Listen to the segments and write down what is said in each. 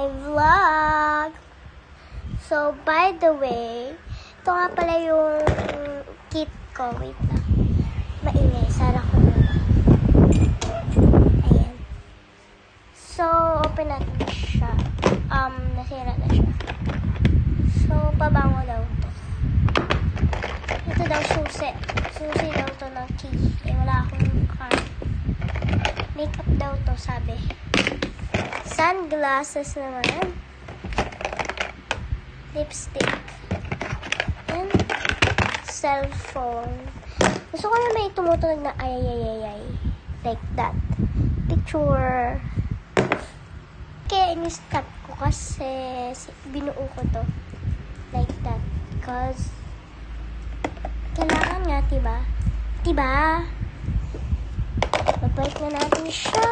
my vlog. So, by the way, ito nga pala yung kit ko. Wait lang. Maingay. Sara ko na. Ayan. So, open natin siya. Nasira na siya. So, pabango daw to. Ito daw susi. Susi daw to ng key. Eh, wala akong card. Makeup daw to, sabi. Sunglasses naman. Lipstick. And cellphone. Gusto ko na may tumutunog na ay. Like that. Picture. Kaya in-stop ko kasi binuo ko to. Like that. Because kailangan nga, diba? Diba? Babalik na natin siya.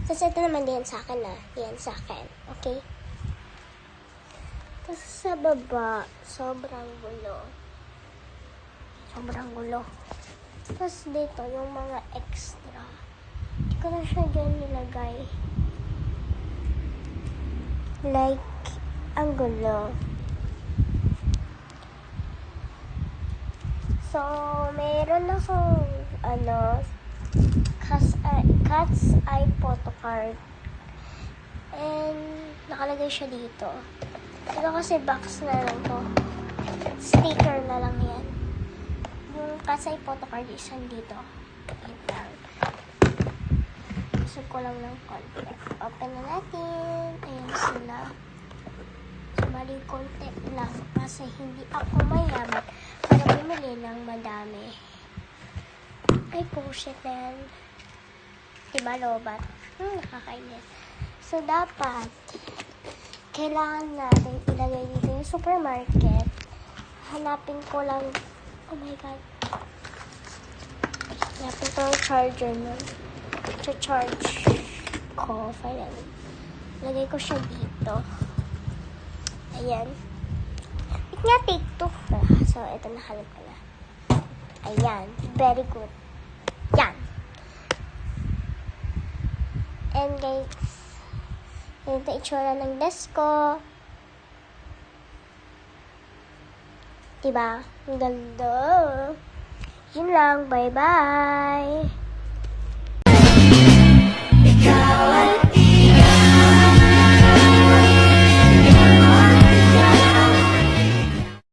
Tapos ito naman din sa akin na. Yan sa akin. Okay? Tapos sa baba, sobrang gulo. Sobrang gulo. Tapos dito, yung mga extra. Hindi ko na siya dyan nilagay. Like, ang gulo. So, meron akong, cat's eye photo card. And, nakalagay siya dito. Ito kasi box na lang to. Sticker na lang yan. Yung cat's eye photo card is dito. Wait lang. Gusto ko lang ng konti. Open na natin. Ayan sila. So, bali konti lang. Kasi hindi ako mayaman para bumili ng madami. Ay, bullshit na yan. Diba, lobat? Nakakainis. So, dapat, kailangan natin ilagay dito yung supermarket. Hanapin ko lang, oh my God. Hanapin ko yung charger nun. Charge ko, finally. Lagay ko siya dito. Ayan. Wait nga, take two. So, ito nakalap ko na. Ayan. Very good. Yan. And guys, ito itsura ng desk ko. Diba? Ang ganda. Yun lang. Bye-bye.